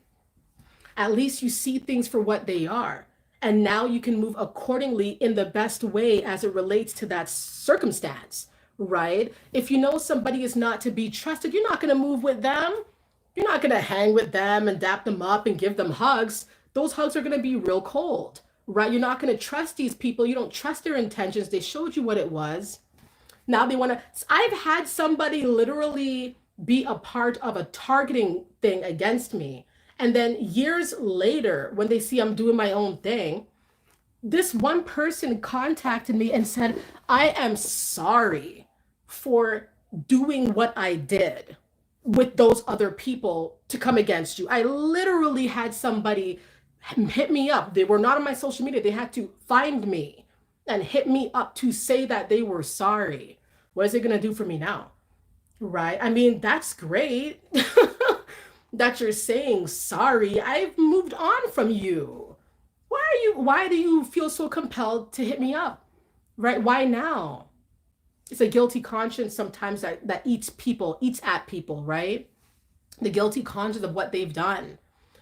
At least you see things for what they are. And now you can move accordingly in the best way as it relates to that circumstance, right? If you know somebody is not to be trusted, you're not going to move with them. You're not going to hang with them and dap them up and give them hugs. Those hugs are going to be real cold, right? You're not going to trust these people. You don't trust their intentions. They showed you what it was. Now they want to. I've had somebody literally be a part of a targeting thing against me. And then years later, when they see I'm doing my own thing, this one person contacted me and said, I am sorry for doing what I did with those other people to come against you. I literally had somebody hit me up. They were not on my social media. They had to find me and hit me up to say that they were sorry. What is it going to do for me now? Right? I mean, that's great that you're saying sorry. I've moved on from you. Why do you feel so compelled to hit me up? Right? Why now? It's a guilty conscience sometimes that eats at people, right? The guilty conscience of what they've done.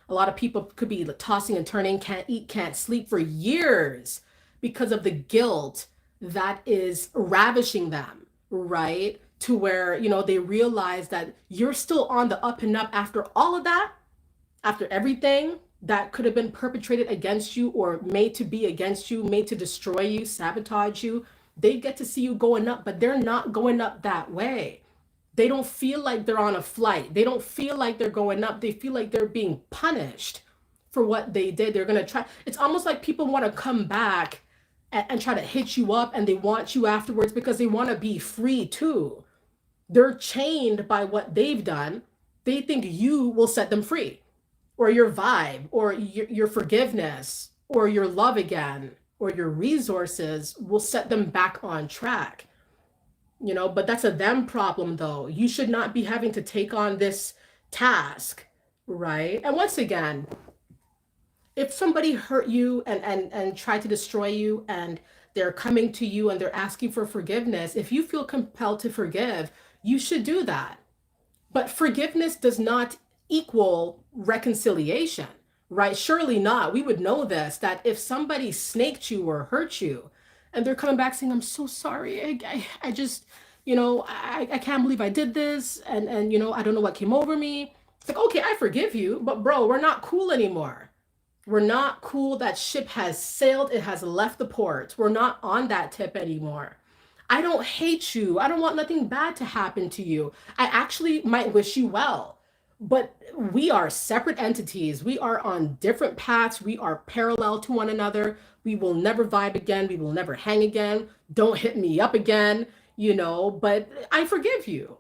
A lot of people could be tossing and turning, can't eat, can't sleep for years because of the guilt that is ravishing them, right? To where, they realize that you're still on the up and up after all of that, after everything that could have been perpetrated against you or made to be against you, made to destroy you, sabotage you. They get to see you going up, but they're not going up that way. They don't feel like they're on a flight. They don't feel like they're going up. They feel like they're being punished for what they did. They're going to try. It's almost like people want to come back and try to hit you up, and they want you afterwards because they want to be free too. They're chained by what they've done. They think you will set them free, or your vibe, or your forgiveness, or your love again, or your resources will set them back on track. But that's a them problem though. You should not be having to take on this task, right? And once again, if somebody hurt you and tried to destroy you, and they're coming to you and they're asking for forgiveness, if you feel compelled to forgive, you should do that. But forgiveness does not equal reconciliation, right? Surely not. We would know this, that if somebody snaked you or hurt you and they're coming back saying, I'm so sorry. I just, I can't believe I did this. And, I don't know what came over me. It's like, okay, I forgive you, but bro, we're not cool anymore. We're not cool. That ship has sailed. It has left the port. We're not on that tip anymore. I don't hate you. I don't want nothing bad to happen to you. I actually might wish you well. but we are separate entities. We are on different paths. We are parallel to one another. We will never vibe again. We will never hang again. Don't hit me up again, but I forgive you.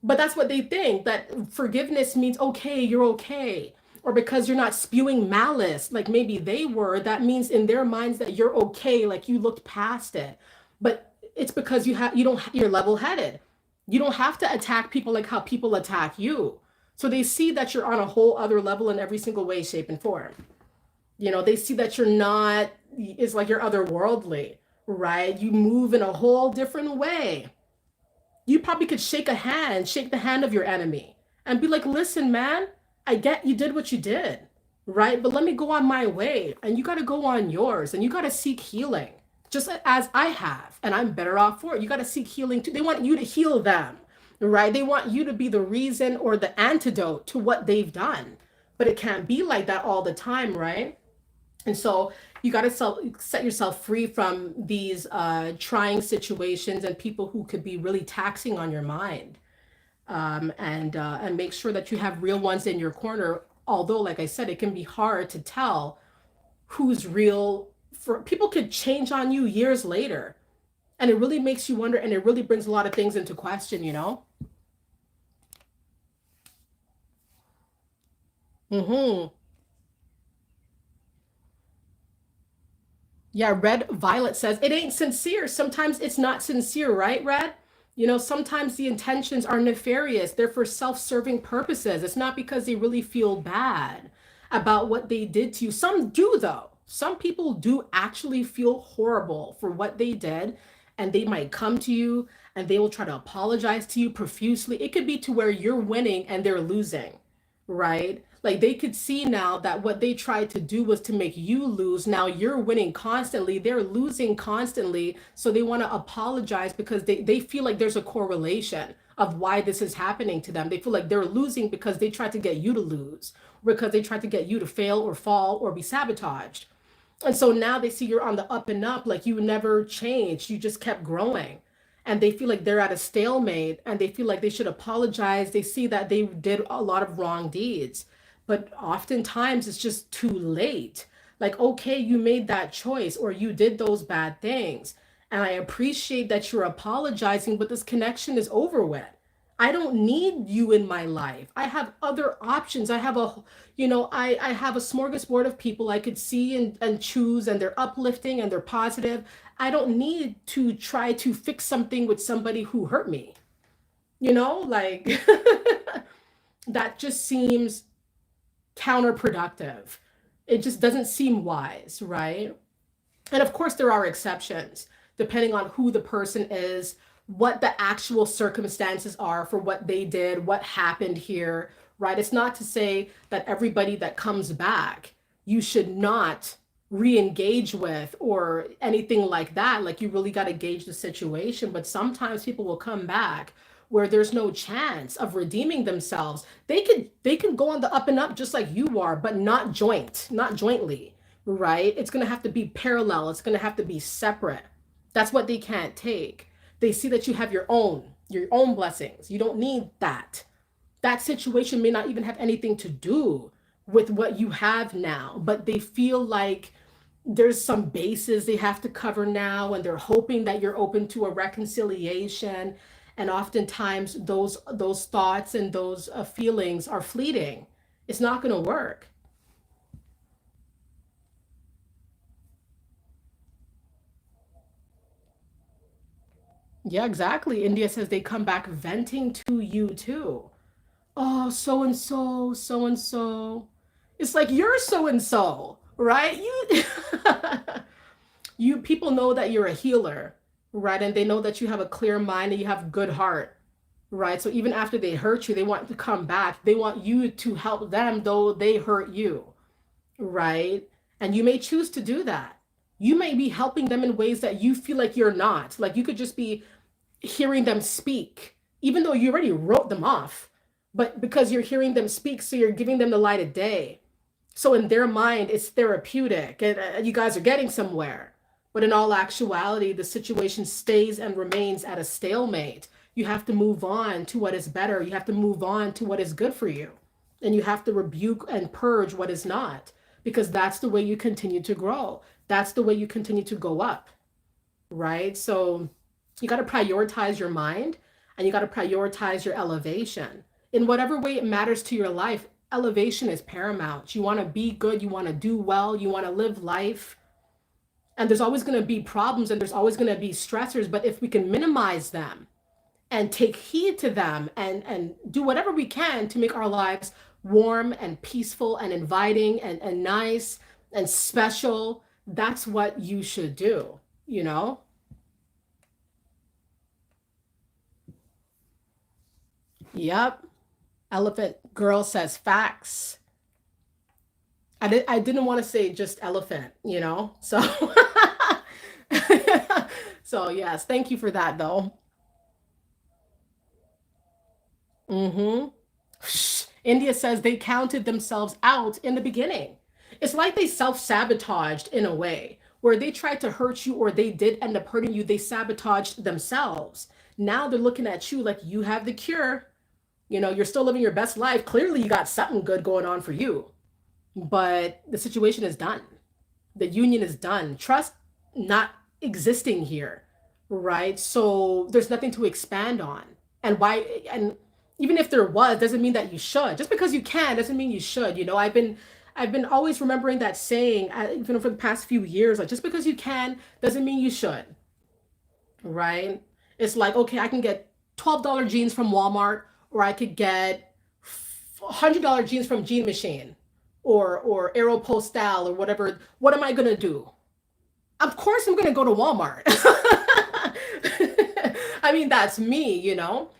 But that's what they think, that forgiveness means, okay, you're okay. Or because you're not spewing malice, like maybe they were, that means in their minds that you're okay, like you looked past it. But it's because you don't you're level-headed. You don't have to attack people like how people attack you. So they see that you're on a whole other level in every single way, shape, and form. They see that you're not, it's like you're otherworldly, right? You move in a whole different way. You probably could shake the hand of your enemy and be like, listen, man, I get you did what you did, right? But let me go on my way and you got to go on yours and you got to seek healing just as I have. And I'm better off for it. You got to seek healing too. They want you to heal them, right? They want you to be the reason or the antidote to what they've done. But it can't be like that all the time, right? And so you got to set yourself free from these trying situations and people who could be really taxing on your mind, and make sure that you have real ones in your corner. Although, like I said, it can be hard to tell who's real. For people could change on you years later, and it really makes you wonder, and it really brings a lot of things into question. Mm-hmm. Yeah, Red Violet says it ain't sincere. Sometimes it's not sincere, right, Red? Sometimes the intentions are nefarious. They're for self-serving purposes. It's not because they really feel bad about what they did to you. Some do, though. Some people do actually feel horrible for what they did, and they might come to you and they will try to apologize to you profusely. It could be to where you're winning and they're losing, right? Like they could see now that what they tried to do was to make you lose. Now you're winning constantly. They're losing constantly. So they want to apologize because they feel like there's a correlation of why this is happening to them. They feel like they're losing because they tried to get you to lose, because they tried to get you to fail or fall or be sabotaged. And so now they see you're on the up and up, like you never changed. You just kept growing. And they feel like they're at a stalemate and they feel like they should apologize. They see that they did a lot of wrong deeds. But oftentimes it's just too late. Like, okay, you made that choice or you did those bad things. And I appreciate that you're apologizing, but this connection is over with. I don't need you in my life. I have other options. I have a smorgasbord of people I could see and choose, and they're uplifting and they're positive. I don't need to try to fix something with somebody who hurt me. Like that just seems counterproductive. It just doesn't seem wise, right? And of course, there are exceptions depending on who the person is, what the actual circumstances are for what they did, what happened here, right? It's not to say that everybody that comes back, you should not re-engage with or anything like that. Like you really got to gauge the situation. But sometimes people will come back where there's no chance of redeeming themselves. They can go on the up and up just like you are, but not jointly, right? It's going to have to be parallel. It's going to have to be separate. That's what they can't take. They see that you have your own blessings. You don't need that. That situation may not even have anything to do with what you have now, but they feel like there's some bases they have to cover now, and they're hoping that you're open to a reconciliation. And oftentimes those thoughts and those feelings are fleeting. It's not going to work. Yeah, exactly. India says they come back venting to you too. Oh, so and so. It's like you're so and so, right? You people know that you're a healer, right? And they know that you have a clear mind and you have good heart, right? So even after they hurt you, they want to come back. They want you to help them though they hurt you, right? And you may choose to do that. You may be helping them in ways that you feel like you're not. Like you could just be hearing them speak, even though you already wrote them off, but because you're hearing them speak, so you're giving them the light of day. So in their mind, it's therapeutic and you guys are getting somewhere. But in all actuality, the situation stays and remains at a stalemate You have to move on to what is better. You have to move on to what is good for you. And you have to rebuke and purge what is not, because that's the way you continue to grow. That's the way you continue to go up, right? So you got to prioritize your mind, and you got to prioritize your elevation in whatever way it matters to your life. Elevation is paramount. You want to be good, you want to do well, you want to live life, and there's always going to be problems and there's always going to be stressors, but if we can minimize them and take heed to them and do whatever we can to make our lives warm and peaceful and inviting and nice and special, that's what you should do, you know? Yep. Elephant Girl says facts. I didn't want to say just elephant, you know? So so yes, thank you for that though. Mm-hmm. India says they counted themselves out in the beginning. It's like they self sabotaged in a way where they tried to hurt you or they did end up hurting you. They sabotaged themselves. Now they're looking at you like you have the cure. You know, you're still living your best life. Clearly, you got something good going on for you, but the situation is done. The union is done. Trust not existing here, right? So there's nothing to expand on. And why? And even if there was, doesn't mean that you should. Just because you can doesn't mean you should. You know, I've been always remembering that saying, even for the past few years. Like, just because you can doesn't mean you should, right? It's like, okay, I can get $12 jeans from Walmart, or I could get $100 jeans from Jean Machine, or Aeropostale, or whatever. What am I gonna do? Of course I'm gonna go to Walmart. I mean, that's me, you know,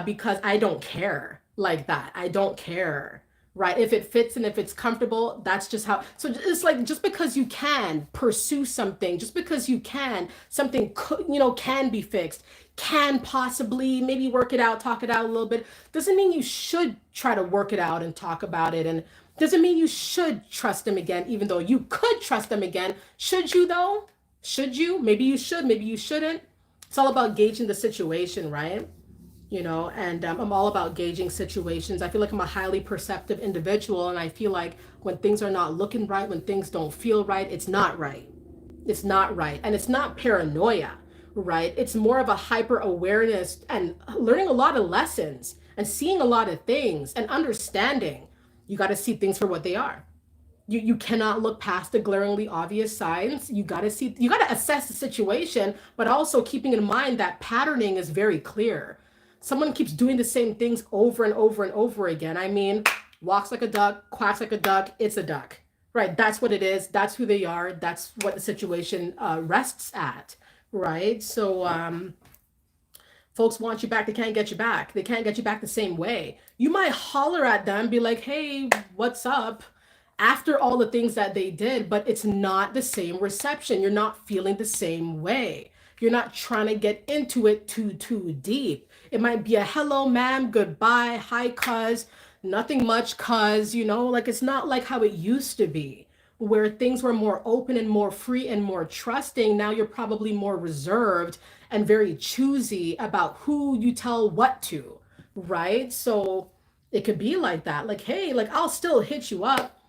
because I don't care like that. I don't care, right? If it fits and if it's comfortable, that's just how. So it's like, just because you can pursue something, just because you can, something could, you know, can be fixed, can possibly maybe work it out, talk it out a little bit, doesn't mean you should try to work it out and talk about it. And doesn't mean you should trust them again, even though you could trust them again. Should you though? Should you? Maybe you should, maybe you shouldn't. It's all about gauging the situation, right? You know, and I'm all about gauging situations. I feel like I'm a highly perceptive individual, and I feel like when things are not looking right, when things don't feel right, it's not right. It's not right. And it's not paranoia, right? It's more of a hyper awareness and learning a lot of lessons and seeing a lot of things and understanding. You got to see things for what they are. You cannot look past the glaringly obvious signs. You got to see, you got to assess the situation, but also keeping in mind that patterning is very clear. Someone keeps doing the same things over and over and over again. I mean, walks like a duck, quacks like a duck, it's a duck, right? That's what it is. That's who they are. That's what the situation rests at, right? So folks want you back, they can't get you back. They can't get you back the same way. You might holler at them, be like, hey, what's up, after all the things that they did, but it's not the same reception. You're not feeling the same way. You're not trying to get into it too deep. It might be a hello, ma'am, goodbye, hi, cuz, nothing much, cuz, you know, like it's not like how it used to be, where things were more open and more free and more trusting. Now you're probably more reserved and very choosy about who you tell what to, right? So it could be like that. Like, hey, like I'll still hit you up,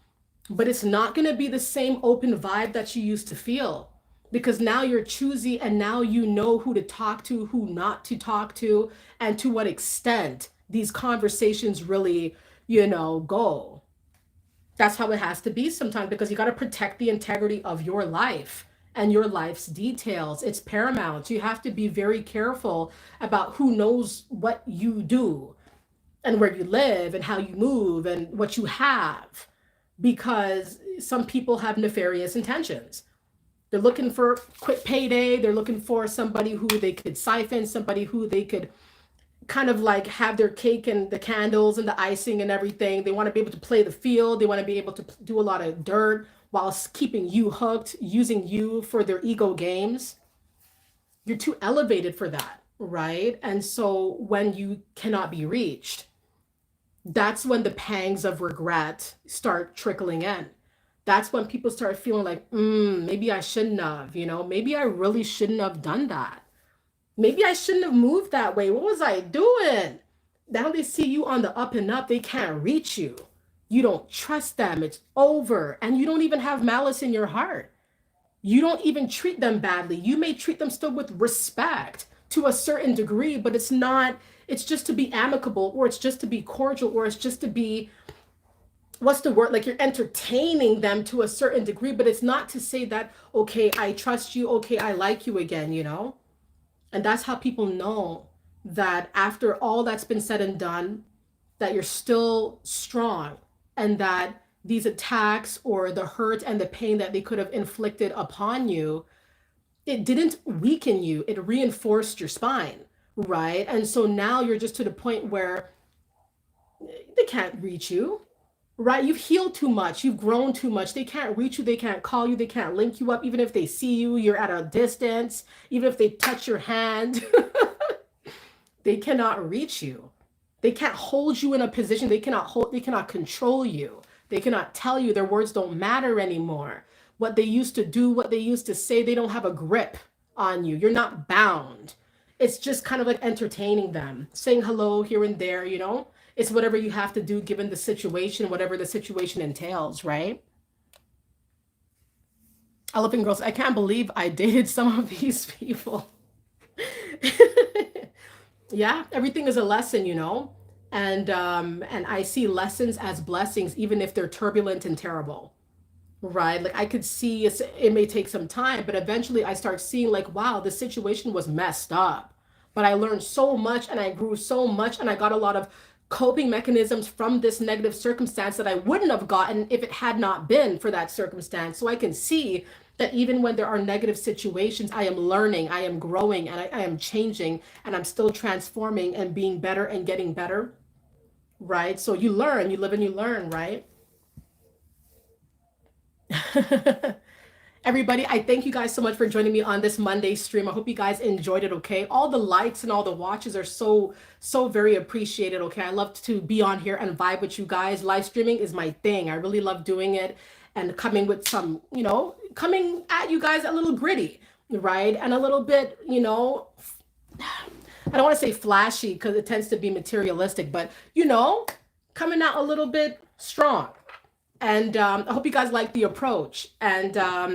but it's not going to be the same open vibe that you used to feel, because now you're choosy and now you know who to talk to, who not to talk to, and to what extent these conversations really, you know, go. That's how it has to be sometimes, because you got to protect the integrity of your life and your life's details. It's paramount. You have to be very careful about who knows what you do and where you live and how you move and what you have, because some people have nefarious intentions. They're looking for quick payday. They're looking for somebody who they could siphon, somebody who they could kind of like have their cake and the candles and the icing and everything. They want to be able to play the field. They want to be able to do a lot of dirt while keeping you hooked, using you for their ego games. You're too elevated for that, right? And so when you cannot be reached, that's when the pangs of regret start trickling in. That's when people start feeling like, maybe I shouldn't have, you know, maybe I really shouldn't have done that. Maybe I shouldn't have moved that way. What was I doing? Now they see you on the up and up. They can't reach you. You don't trust them. It's over. And you don't even have malice in your heart. You don't even treat them badly. You may treat them still with respect to a certain degree, but it's not, it's just to be amicable, or it's just to be cordial, or it's just to be, what's the word? Like, you're entertaining them to a certain degree, but it's not to say that, okay, I trust you. Okay, I like you again, you know? And that's how people know that after all that's been said and done, that you're still strong, and that these attacks or the hurt and the pain that they could have inflicted upon you, it didn't weaken you, it reinforced your spine, right? And so now you're just to the point where they can't reach you, right? You've healed too much, you've grown too much. They can't reach you, they can't call you, they can't link you up. Even if they see you, you're at a distance. Even if they touch your hand, they cannot reach you. They can't hold you in a position. They cannot control you. They cannot tell you. Their words don't matter anymore. What they used to do, what they used to say, they don't have a grip on you. You're not bound. It's just kind of like entertaining them, saying hello here and there, you know? It's whatever you have to do given the situation, whatever the situation entails, right? Elephant Girls, I can't believe I dated some of these people. Yeah, everything is a lesson, you know? And I see lessons as blessings, even if they're turbulent and terrible, right? Like, I could see it may take some time, but eventually I start seeing, like, wow, the situation was messed up. But I learned so much and I grew so much, and I got a lot of coping mechanisms from this negative circumstance that I wouldn't have gotten if it had not been for that circumstance. So I can see that even when there are negative situations, I am learning, I am growing, and I am changing, and I'm still transforming and being better and getting better, right? So you learn, you live and you learn, right? Everybody, I thank you guys so much for joining me on this Monday stream. I hope you guys enjoyed it, okay? All the likes and all the watches are so very appreciated, okay? I love to be on here and vibe with you guys. Live streaming is my thing. I really love doing it, and coming with some, you know, coming at you guys a little gritty, right? And a little bit, you know, I don't want to say flashy because it tends to be materialistic, but, you know, coming out a little bit strong. And I hope you guys like the approach. And,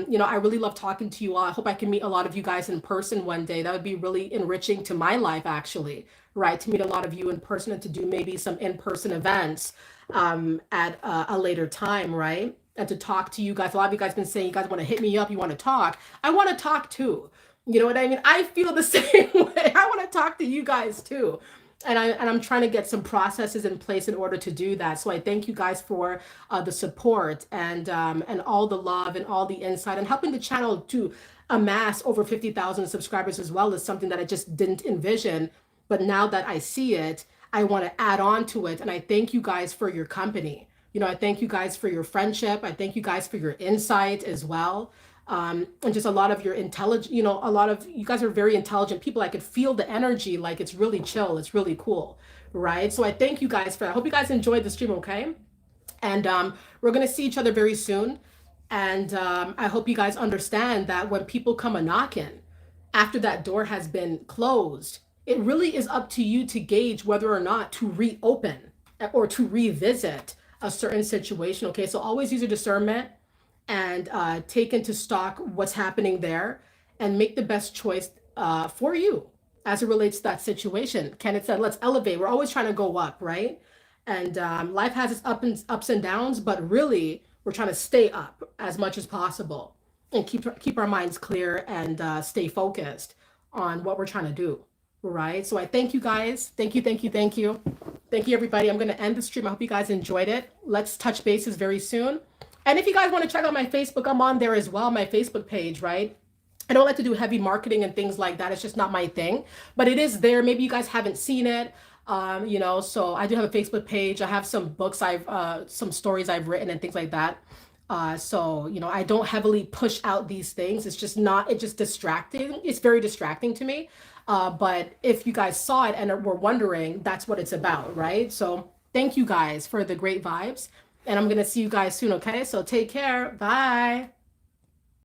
you know, I really love talking to you all. I hope I can meet a lot of you guys in person one day. That would be really enriching to my life, actually, right? To meet a lot of you in person, and to do maybe some in-person events at a later time, right? And to talk to you guys. A lot of you guys been saying you guys want to hit me up, you want to talk. I want to talk too. You know what I mean? I feel the same way. I want to talk to you guys too. And I'm trying to get some processes in place in order to do that. So I thank you guys for the support, and all the love and all the insight, and helping the channel to amass over 50,000 subscribers as well is something that I just didn't envision. But now that I see it, I want to add on to it. And I thank you guys for your company. You know, I thank you guys for your friendship. I thank you guys for your insight as well. And just a lot of your intelligent, you know, a lot of you guys are very intelligent people. I could feel the energy, like it's really chill, it's really cool, right? So I thank you guys for that. I hope you guys enjoyed the stream, okay? And we're gonna see each other very soon. And I hope you guys understand that when people come a knocking after that door has been closed, it really is up to you to gauge whether or not to reopen or to revisit a certain situation, okay? So always use your discernment, and take into stock what's happening there, and make the best choice for you as it relates to that situation. Kenneth said, let's elevate. We're always trying to go up, right? And life has its ups and downs, but really we're trying to stay up as much as possible, and keep our minds clear, and stay focused on what we're trying to do, right? So I thank you guys. Thank you, thank you, thank you. Thank you, everybody. I'm going to end the stream. I hope you guys enjoyed it. Let's touch bases very soon. And if you guys want to check out my Facebook, I'm on there as well, my Facebook page, right? I don't like to do heavy marketing and things like that. It's just not my thing, but it is there. Maybe you guys haven't seen it. You know, so I do have a Facebook page. I have some books some stories I've written and things like that. So, you know, I don't heavily push out these things. It's just distracting. It's very distracting to me. But if you guys saw it and were wondering, that's what it's about, right? So thank you guys for the great vibes. And I'm going to see you guys soon, okay? So take care. Bye.